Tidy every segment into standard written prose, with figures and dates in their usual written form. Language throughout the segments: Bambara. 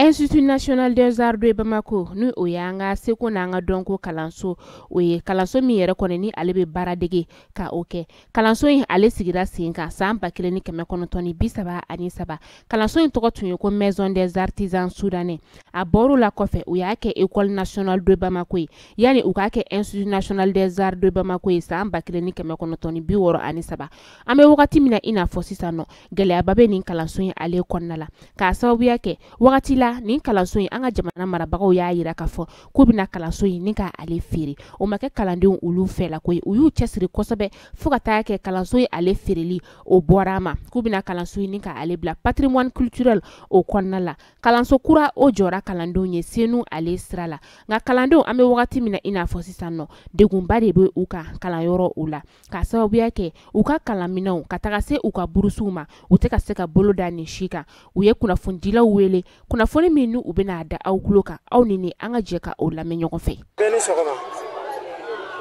Institut National des Arts de Bamako nu oyanga seko nanga donko kalanso oye kalanso mi yere kone ni ale be baradege ka oke kalanso in ale sigira senka samba kileni keme konotoni bisaba ani saba kalanso in togo tunye ko Maison des Artisans Soudanais a boru la kofe oyake École Nationale de Bamako yani ukake Institut National des Arts de Bamako samba kileni keme konotoni biworo ani saba ame wakati mina ina fosisano gele ababe ni kalanso in ale konnala ka sababu yake wakati la ni kalanso in anga jamana marabagaw ya yira ka fo ko bina kalanso in ni ka ale firi o make kalandenw ulu fela ko uyu chesiri kosobe fuka ta ke kalanso in ale firili o borama ko bina kalanso in ni ka ale bla patrimoine culturel o konnala kalanso kura o jora kalandenw ye senu ale sirala nga kalandenw ame wakati mina ina fo sisanno degumba de be uka kalanyoro ula ka sababu yake uka kalaminaw kataga se uka burusuma uteka seka boloda ni shika uye kuna fundila wele kuna foni minu ubena da au kuloka au nini anga jeka o la menyo fe beni sokoma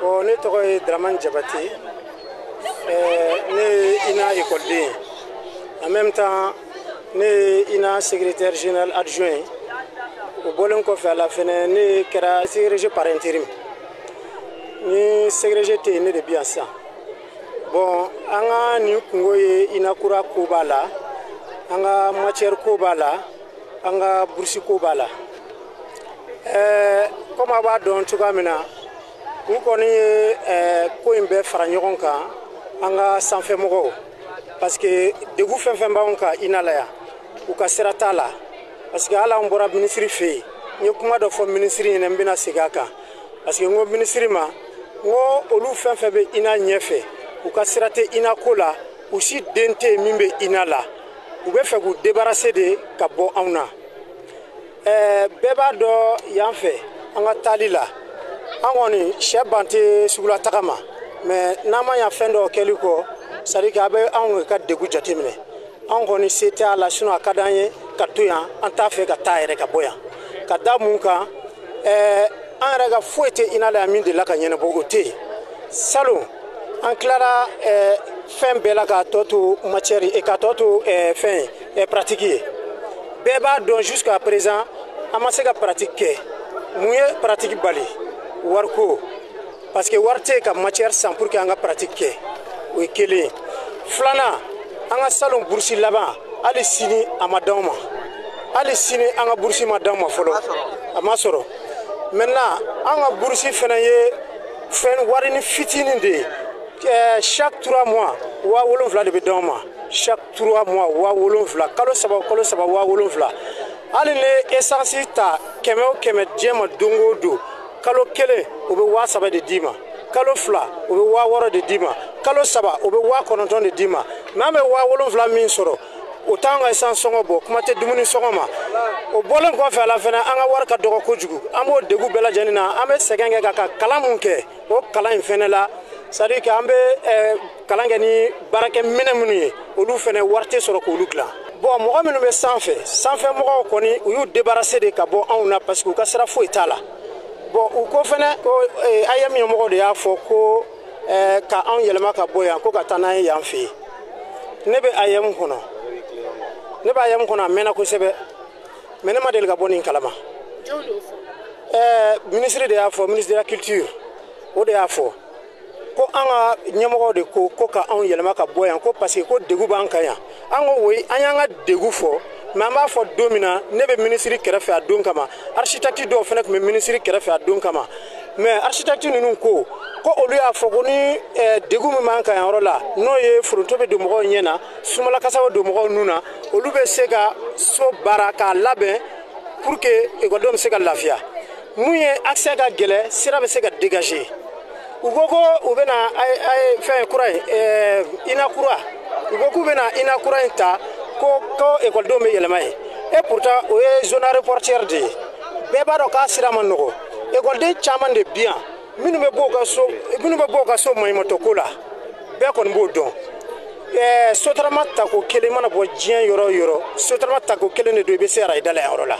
o ne to e Draman Jabati ne ina école de en même temps ne ina secrétaire général adjoint au bolon ko fa la fene ne kera secrétaire par intérim ni secrétaire ne de bien ça bon anga ni kungoye ina kura ko bala anga matière ko bala anga bursi ko bala comme aba don tukamina u koni ko imbe fara ɲɔgɔn kan anga sanfɛ mɔgɔw parce que degu fɛn b'anw kan inalaya u ka sira t'a la parce que ala on bɔra ministre fe n ye kuma dɔ fɔ ministre ɲɛna n bɛna segin a kan parce que n ko ministre ma n ko olu fɛn bɛ ina ɲɛfɛ u ka sira tɛ ina ko la u si den tɛ min bɛ ina la u bɛ fɛ k'u débarrasser de ka bɔ anw na bɛɛ b'a dɔn yan fɛ an ka taali la an kɔni sɛ ban tɛ sugula taga ma mais n'an ma yan fɛn dɔ kɛli kɔ c'est à dire que a bɛ anw ka degun jateminɛ an kɔni se tɛ a la sinon a ka d'an ye ka to yan an t'a fɛ ka taa yɛrɛ ka bɔ yan ka da mun kan an yɛrɛ ka foyi tɛ ina la yan min delila ka ɲɛnabɔ o tɛ yen salon an tilara fɛn bɛɛ la k'a tɔ to matière et k'a tɔ to fɛn pratique ye bɛɛ b'a dɔn jusqu'à présent an ma se ka pratique kɛ mun ye pratique bali wariko parce que wari tɛ ka matière san pour que an ka pratique kɛ o ye kelen filanan an ka salon burusi laban hali sini a ma d'anw ma hali sini an ka burusi ma d'anw ma fɔlɔ a ma sɔrɔ maintenant an ka burusi fana ye fɛn warini fitinin de ye chaque 3 mois wa wolonfila de bɛ d'anw ma chaque 3 mois wa wolonfila kalo saba wa wolonfila hali ne essence ta kɛmɛ o kɛmɛ diɲɛ ma don o don kalo kelen o bɛ wa saba de d'i ma kalo fila o bɛ wa wɔɔrɔ de d'i ma kalo saba o bɛ wa kɔnɔntɔn de d'i ma mais an bɛ wa wolonfila min sɔrɔ o t'an ka essence sɔngɔ bɔ kuma tɛ dumuni sɔngɔ ma o bɔlen kɔfɛ a la fana an ka wari ka dɔgɔ kojugu an b'o degun bɛɛ lajɛlen na an bɛ sɛgɛn kɛ ka kalan mun kɛ o kalan in fana la c'est à dire qu'an bɛ kalan kɛ ni baarakɛ minɛ minnu ye olu fana wari tɛ sɔrɔ k'olu dilan bon mɔgɔ minnu bɛ sanfɛ mɔgɔw kɔni u y'u débarrasser de ka bɔ anw na parce que u ka sira foyi t'a la bon u ko fana ko AYM ɲɛmɔgɔ de y'a fɔ ko ka anw yɛlɛma ka bɔ yan ko ka taa n'an ye yan fɛ yen ne bɛ AYM kɔnɔ a mɛnna kosɛbɛ mais ne ma deli ka bɔ nin kalama ministre de y'a fɔ ministre de la culture o de y'a fɔ ko an ka ɲɛmɔgɔ de ko ka anw yɛlɛma ka bɔ yan ko parce que ko degun b'an kan yan an ko oui an y'an ka degun fɔ mais an b'a fɔ don min na ne bɛ ministre kɛrɛfɛ a don kama architecte dɔw fana tun bɛ ministre kɛrɛfɛ a don kama mais architecte ninnu ko olu y'a fɔ ko ni degun min b'an kan yan yɔrɔ la n'o ye foronto bɛ don mɔgɔw ɲɛ na sumalakasa bɛ don mɔgɔw nun na olu bɛ se ka so baara k'a labɛn pour que ekɔlidenw bɛ se ka lafiya mun ye accès ka gɛlɛn sira bɛ se ka dégager u ko u bɛna fɛn kura in ina kura u ko k'u bɛna ina kura in ta ko ekɔlidenw bɛ yɛlɛma ye et pourtant o ye zone aéroportière de ye bɛɛ b'a dɔn k'a sira ma nɔgɔ ekɔliden caman de bi yan minnu bɛ bɔ u ka so maɲumantɔ ko la bɛɛ kɔni b'o dɔn sotarama tako kelen mana bɔ diɲɛ yɔrɔ o yɔrɔ sotarama tako kelen de don i bɛ se arajo da la yan yɔrɔ la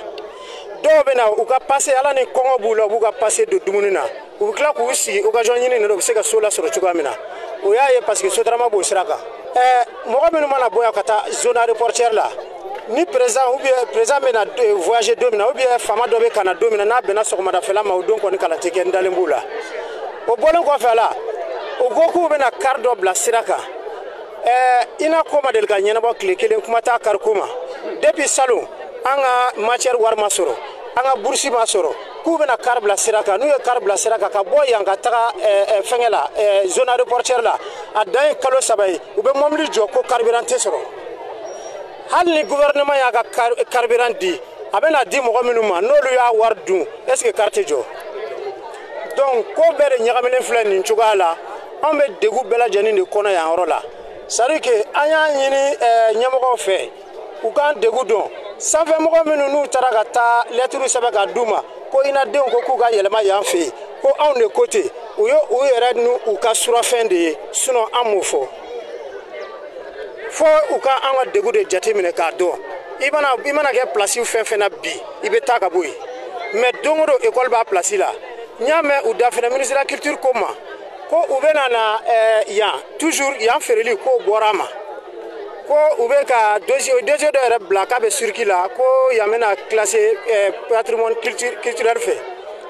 dɔw bɛ na u ka passe ala ni kɔngɔ b'u la u b'u ka passe don dumuni na u bɛ tila k'u sigi occasion ɲini de u bɛ se ka so lasɔrɔ cogoya min na o y'a ye parce que sotarama b'o sira kan mɔgɔ minnu mana bɔ yan ka taa zone aéroportière la ni président ou bien président bɛna voyager don min na ou bien faama dɔ bɛ ka na don min na n'a bɛnna sɔgɔmadafɛla ma o don kɔni kalan tɛ kɛ n dalen b'o la o bɔlen kɔfɛ a la o ko k'u bɛna kari dɔ bila sira kan i n'a ko ma deli ka ɲɛnabɔ tile kelen kuma t'a kari ko ma depuis salon an ka matière wari ma sɔrɔ an ka bourse ma sɔrɔ k'u bɛna kari bila sira kan n'u ye kari bila sira kan ka bɔ yan ka taga fɛngɛ la zone aéroportière la a dan ye kalo 3 ye u bɛ mobili jɔ ko carburant tɛ sɔrɔ hali ni gouvernement y'a ka carburant di a bɛna di mɔgɔ minnu ma n'olu y'a wari dun est ce que kari tɛ jɔ donc ko bɛɛ de ɲagaminen filɛ nin cogoya la an bɛ degun bɛɛ lajɛlen de kɔnɔ yan yɔrɔ la c'est à dire que an y'a ɲini ɲɛmɔgɔw fɛ u k'an degun dɔn sanfɛmɔgɔ minnu n'u taara ka taa lɛtiri sɛbɛn ka d'u ma ko ina denw ko k'u ka yɛlɛma yan fɛ yen ko anw de ko ten u ye u yɛrɛ n'u ka surafɛn de ye sinon an m'o fɔ fo u ka an ka degun de jateminɛ k'a dɔn i mana kɛ place fɛn fɛn na bi i bɛ taa ka bɔ yen mais don o don école b'a place la n y'a mɛn u da fɛnɛ ministre de la culture ko ma ko u bɛna na yan toujours yan feereli k'o bɔra ma ko u bɛ ka dossier dɔ yɛrɛ bila k'a bɛ circuit la ko yan bɛna classer patrimoine culturel fɛ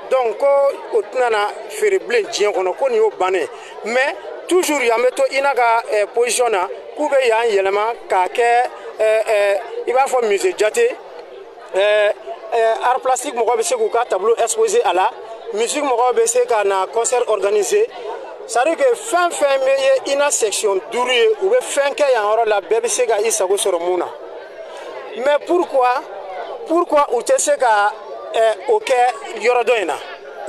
donc ko o tɛna na feere bilen diɲɛ kɔnɔ ko nin y'o bannen mais toujours yan bɛ to ina ka position na k'u bɛ yan yɛlɛma k'a kɛ i b'a fɔ musée jate art plastique mɔgɔw bɛ se k'u ka tableau exposer a la musique mɔgɔw bɛ se ka na concert organiser c'est à dire que fɛn fɛn bɛ ye ina section 5 ye u bɛ fɛn kɛ yan yɔrɔ la bɛɛ bɛ se ka i sago sɔrɔ mun na mais pourquoi u tɛ se ka o kɛ yɔrɔ dɔ in na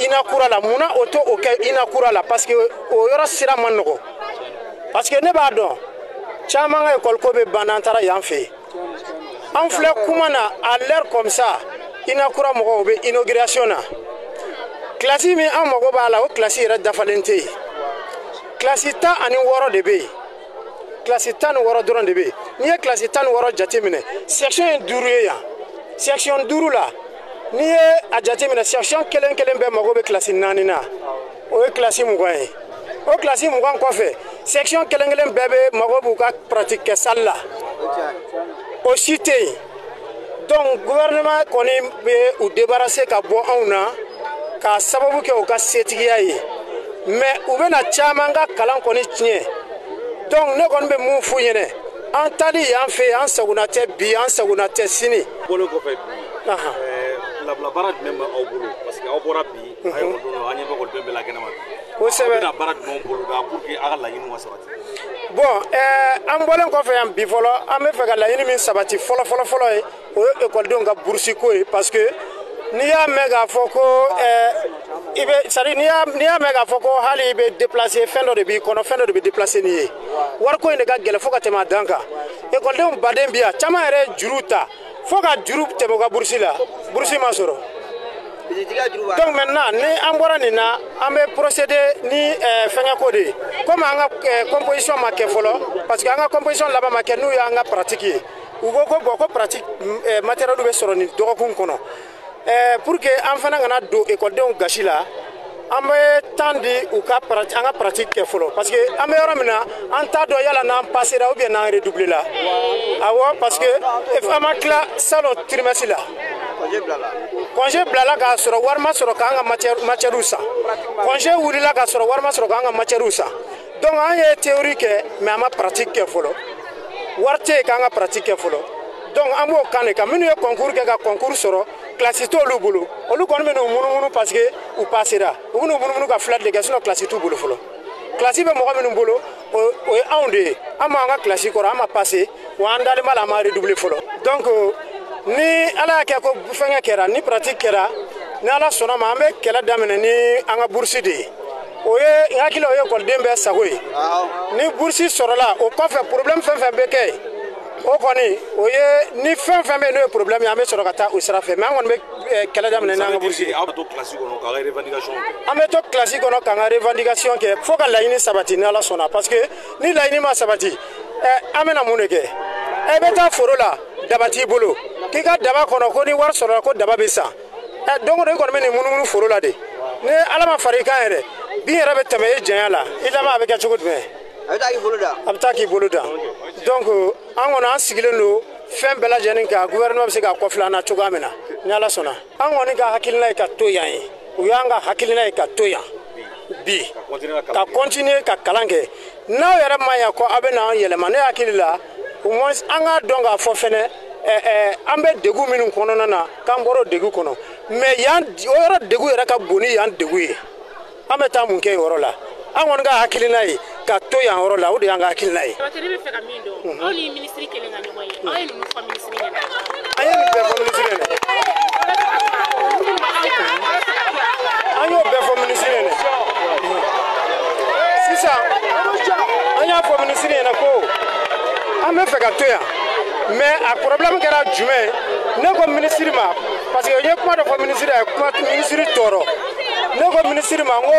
ina kura la mun na o tɛ o kɛ ina kura la parce que o yɔrɔ sira man nɔgɔn parce que ne b'a dɔn caman ka école ko bɛ ban n'an taara yan fɛ yen an filɛ kuma na à l'heure comme ça ina kura mɔgɔw u bɛ inauguration na classe min an mago b'a la o classe yɛrɛ dafalen tɛ yen classe 16 de bɛ yen classe 16 dɔrɔn de bɛ yen n'i ye classe 16 jateminɛ section ye 5 ye yan section 5 la n'i ye a jateminɛ section kelen kelen bɛɛ mago bɛ classe 4 na o ye classe 20 ye o classe 20 kɔfɛ section kelen kelen bɛɛ bɛ mago b'u ka pratique kɛ salle la o si tɛ yen donc gouvernement kɔni bɛ u débarrasser ka bɔ anw na k'a sababu kɛ u ka setigiya ye mais u bɛna caman ka kalan kɔni tiɲɛ donc ne kɔni bɛ mun f'u ɲɛna an taali yan fɛ yen an sagona tɛ bi an sagona tɛ sini. bɔlen kɔfɛ bi labaara jumɛn b'aw bolo parce que aw bɔra bi a ye o don an ɲɛ bɛ ekɔliden bɛɛ la kɛnɛma kosɛbɛ aw bɛna baara jumɛn bolo da pour que aw ka laɲiniw ka sabati. bon an bɔlen kɔfɛ yan bi fɔlɔ an bɛ fɛ ka laɲini min sabati fɔlɔ ye o ye ekɔlidenw ka burusi ko ye parce que n'i y'a mɛn k'a fɔ ko i bɛ c'est à dire n'i y'a mɛn k'a fɔ ko hali i bɛ déplacer fɛn dɔ de b'i kɔnɔ fɛn dɔ de bɛ déplacer n'i ye wariko in de ka gɛlɛn fo ka tɛmɛ a dan kan ekɔlidenw baden bi yan caman yɛrɛ ye juru ta fo ka juru tɛmɛ u ka burusi la burusi ma sɔrɔ donc maintenant ni an bɔra nin na an bɛ procéder ni fɛngɛ ko de ye comme an ka composition ma kɛ fɔlɔ parce que an ka composition laban ma kɛ n'u y'an ka pratique ye u ko ko bon ko pratique matériel bɛ sɔrɔ nin dɔgɔkun kɔnɔ pour que an fana kana don ekɔlidenw gasi la an bɛ temps di u ka an ka pratique kɛ fɔlɔ parce que an bɛ yɔrɔ min na an t'a dɔn yala n'an passera ou bien n'an redoubler la awɔ parce que an ma tila salon trimestre la congé bilala k'a sɔrɔ wari ma sɔrɔ k'an ka matière san congé wulila k'a sɔrɔ wari ma sɔrɔ k'an ka matière san donc an ye théorie kɛ mais an ma pratique kɛ fɔlɔ wari tɛ yen k'an ka pratique kɛ fɔlɔ donc an b'o kan de kan minnu ye concours kɛ ka concours sɔrɔ classe t'olu bolo olu kɔni bɛ n'u munumunu parce que u passera u bɛ n'u munumunu ka fila de kɛ sinon classe t'u bolo fɔlɔ classe bɛ mɔgɔ minnu bolo o ye anw de ye an m'an ka classe kɔrɔ an ma passé wa an dalen b'a la an ma redoubler fɔlɔ donc ni ala y'a kɛ ko fɛngɛ kɛra ni pratique kɛra ni ala sɔnna ma an bɛ kɛlɛ daminɛ ni an ka bourse de ye o ye n hakili o ye ekɔliden bɛɛ sago ye ni bourse sɔrɔla o kɔfɛ problème fɛn fɛn bɛ kɛ o kɔni o ye ni fɛn fɛn bɛ yen n'o ye problème ye an bɛ sɔrɔ ka taa o sira fɛ mais an kɔni bɛ kɛlɛ daminɛ n'an ka bourse ye aw bɛ to classe kɔnɔ k'an ka revendication kɛ an bɛ to classe kɔnɔ k'an ka revendication kɛ fo ka laɲini sabati ni ala sɔnna parce que ni laɲini ma sabati an bɛna mun de kɛ e bɛ taa foro la daba t'i bolo k'i ka daba kɔnɔ ko ni wari sɔrɔla ko daba bɛ san donc o de kɔni bɛ nin munumunu foro la de ne ala ma fari kan yɛrɛ bin yɛrɛ bɛ tɛmɛ e janya la i dama a bɛ kɛ cogo jumɛn a bɛ taa k'i bolo da donc an kɔni an sigilen don fɛn bɛɛ lajɛlen kan gouvernement bɛ se ka kɔfilɛ an na cogoya min na ni ala sɔnna an kɔni ka hakilina ye ka to yan ye u y'an ka hakilina ye ka to yan bi ka continuer ka kalan kɛ n'aw yɛrɛ ma ɲa ko aw bɛ na an yɛlɛma ne hakili la au moins an k'a dɔn k'a fɔ fɛnɛ an bɛ degun minnu kɔnɔna na k'an bɔra o degun kɔnɔ mais yan o yɔrɔ degun yɛrɛ ka bon ni yan degun ye an bɛ taa mun kɛ yɔrɔ la an kɔni ka hakilina ye ka to yan yɔrɔ la o de y'an ka hakilina ye. ne bɛ fɛ ka min dɔn aw ni minisiri kelen ka ɲɔgɔn ye aw ye ninnu fɔ minisiri ɲɛna. an ye nin bɛɛ fɔ minisiri ɲɛna. an y'o bɛɛ fɔ minisiri ɲɛna. sisan an y'a fɔ minisiri ɲɛna ko an bɛ fɛ ka to yan mais a problème kɛra jumɛn ne ko minisiri ma parce que n ye kuma dɔ fɔ minisiri ye kuma minisiri tɔɔrɔ ne ko minisiri ma n ko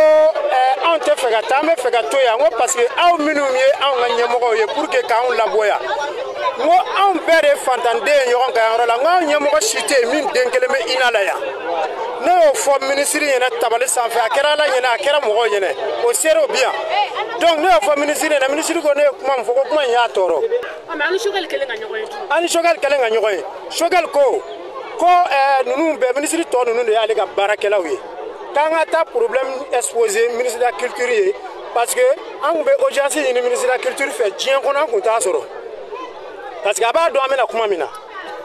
anw tɛ fɛ ka taa an bɛ fɛ ka to yan n ko parce que aw minnu ye anw ka ɲɛmɔgɔw ye pour que k'anw labɔ yan n ko anw bɛɛ de ye fantanden ye ɲɔgɔn kan yɔrɔ la n ko anw ɲɛmɔgɔ si tɛ yen min den kelen bɛ ina la yan ne y'o fɔ minisiri ɲɛna tabali sanfɛ a kɛra ala ɲɛna a kɛra mɔgɔw ɲɛna o ser'o bi yan donc ne y'o fɔ minisiri ɲɛna minisiri ko ne ye kuma min fɔ ko kuma in y'a tɔɔrɔ. an ni Choguel kelen ka ɲɔgɔn ye. an ni Choguel kelen ka ɲɔgɔn ye Choguel ko ninnu bɛɛ minisiri tɔ ninnu de y'ale ka baarakɛlaw ye k'an ka taa problème exposé ministre de la culture ye parce que an tun bɛ audience ɲini ministre de la culture fɛ diɲɛ kɔnɔ an tun t'a sɔrɔ parce que a b'a dɔn an bɛna kuma min na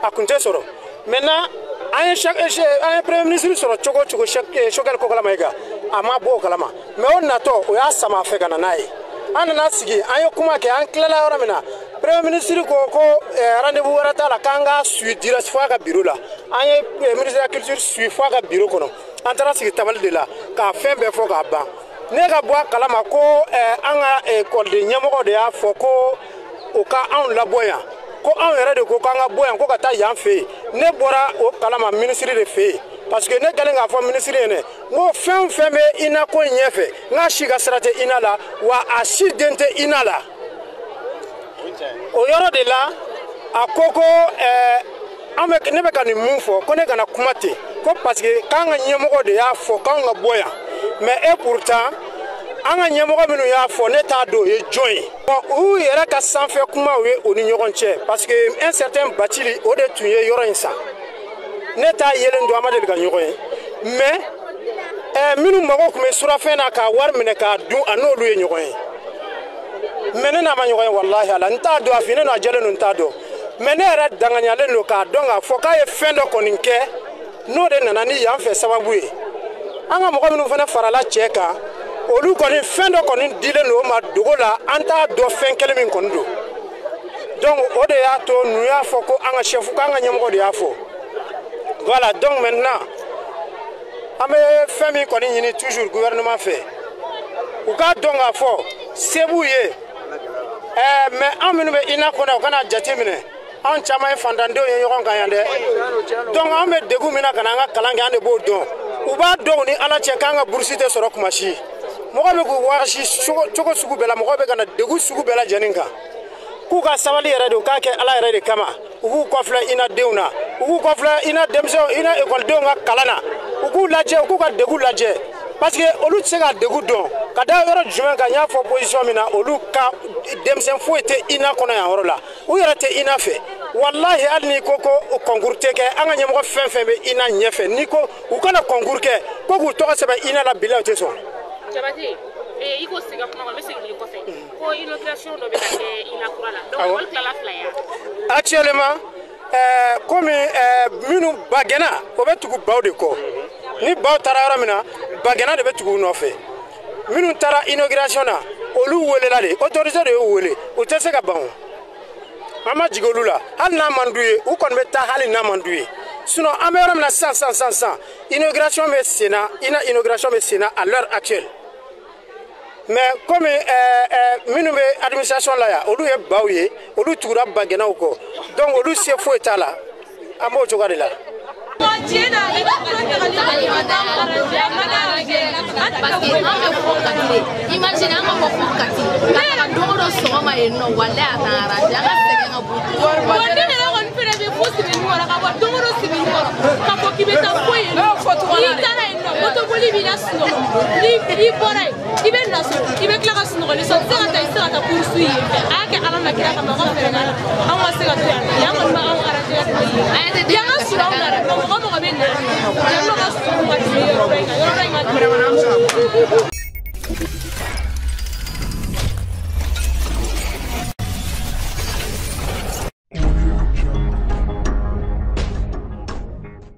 a tun tɛ sɔrɔ maintenant an ye premier ministre sɔrɔ cogo o cogo Choguel Kokala Mayiga a ma bɔ o kalama mais o natɔ o y'a sama a fɛ ka na n'a ye an nana sigi an ye kuma kɛ an tilala yɔrɔ min na premier ministre ko rendez-vous wɛrɛ t'a la k'an ka suit direct fo a ka bureau la an ye ministre de la culture suit fo a ka bureau kɔnɔ an taara sigi tabali de la k'a fɛn bɛɛ fɔ k'a ban ne ka bɔ a kalama ko an ka ekɔliden ɲɛmɔgɔ de y'a fɔ ko o ka anw labɔ yan ko anw yɛrɛ de ko k'an ka bɔ yan ko ka taa yan fɛ yen ne bɔra o kalama minisiri de fɛ yen parce que ne kɛlen k'a fɔ minisiri ɲɛna n ko fɛn o fɛn bɛ ina ko in ɲɛfɛ n k'a si ka sira tɛ ina la wa a si den tɛ ina la o yɔrɔ de la a ko ne bɛ ka nin mun fɔ ko ne kana kuma ten ko parce que k'an ka ɲɛmɔgɔ de y'a fɔ k'anw ka bɔ yan mais et pourtant an ka ɲɛmɔgɔ minnu y'a fɔ ne t'a dɔn o ye jɔn ye u yɛrɛ ka sanfɛ kumaw ye o ni ɲɔgɔn cɛ parce que un certain Bacili o de tun ye yɔrɔ in san ne t'a yelen don an ma deli ka ɲɔgɔn ye mais minnu mago tun bɛ surafɛn na k'a wari minɛ k'a dun a n'olu ye ɲɔgɔn ye mais ne n'a ma ɲɔgɔn ye walahi ala n t'a dɔn a finnen don a jɛlen don n t'a dɔn mais ne yɛrɛ danganiyalen don k'a dɔn k'a fɔ k'a ye fɛn dɔ kɔni kɛ n'o de nana ni yan fɛ sababu ye an ka mɔgɔ minnu fana farala cɛ kan olu kɔni fɛn dɔ kɔni dilen don o ma dogo la an t'a dɔn fɛn kelen min kɔni don donc o de y'a to nu y'a fɔ ko an ka chef k'an ka ɲɛmɔgɔ de y'a fɔ voilà donc maintenant an bɛ fɛn min kɔni ɲini toujours gouvernement fɛ u k'a dɔn k'a fɔ se b'u ye mais an minnu bɛ ina kɔnɔ u kana jate minɛ an caman ye fantandenw ye ɲɔgɔn kan yan dɛ donc an bɛ degun min na ka na an ka kalan kɛ an de b'o dɔn u b'a dɔn ni ala cɛ k'an ka burusi tɛ sɔrɔ kuma si mɔgɔ bɛ k'u wɔɔrɔsi cogo sugu bɛɛ la mɔgɔ bɛ ka na degun sugu bɛɛ lajɛlen kan k'u ka sabali yɛrɛ de u k'a kɛ ala yɛrɛ de kama u k'u kɔfilɛ ina denw na u k'u kɔfilɛ ina denmisɛnw ina ekɔlidenw ka kalan na u k'u lajɛ u k'u ka degun lajɛ parce que olu tɛ se ka degun dɔn ka da yɔrɔ jumɛn kan n y'a fɔ position min na olu ka denmisɛn foyi tɛ ina kɔnɔ yan yɔrɔ la u yɛrɛ tɛ ina fɛ walahi hali n'i ko concours tɛ kɛ an ka ɲɛmɔgɔ fɛn fɛn bɛ ina ɲɛfɛ n'i ko u kana concours kɛ ko k'u tɔgɔ sɛbɛn ina la bilahi u tɛ sɔn. Jabate i ko sɛgɛ kuma kɔnɔ n bɛ segin kɔfɛ ko inauguration dɔ bɛ ka kɛ ina kura la donc olu tilala fila ye. actuellement komi minnu bagɛnna o bɛ tugu baw de kɔ ni baw taara yɔrɔ min na bagɛnna de bɛ tugu u nɔfɛ minnu taara inauguration na olu welela de autorité de y'u wele u tɛ se ka ban an ma jigin olu la hali n'a man d'u ye u kɔni bɛ taa hali n'a man d'u ye sinon an bɛ yɔrɔ min na sisan inauguration bɛ sen na inauguration bɛ sen na à l'heure actuelle mais comme minnu bɛ administration la yan olu ye baw ye olu tugura bagɛnnaw kɔ donc olu se foyi t'a la an b'o cogoya de la. Imagine an ka bɔ fo Kati ka don o don sɔgɔma yen nɔ walahi a t'an arranger an ka sɛgɛn ka bon. Bon ne yɛrɛ kɔni fɛnɛ bɛ fo Sebeninkɔrɔ ka bɔ don o don Sebeninkɔrɔ ka fɔ k'i bɛ taa fo yen nɔ n'i taara yen nɔ otoboli bina suno ni bora i be naso i be kla ka suno le so tsaka ta kursu yi ake ala na kira ka ma ko fere na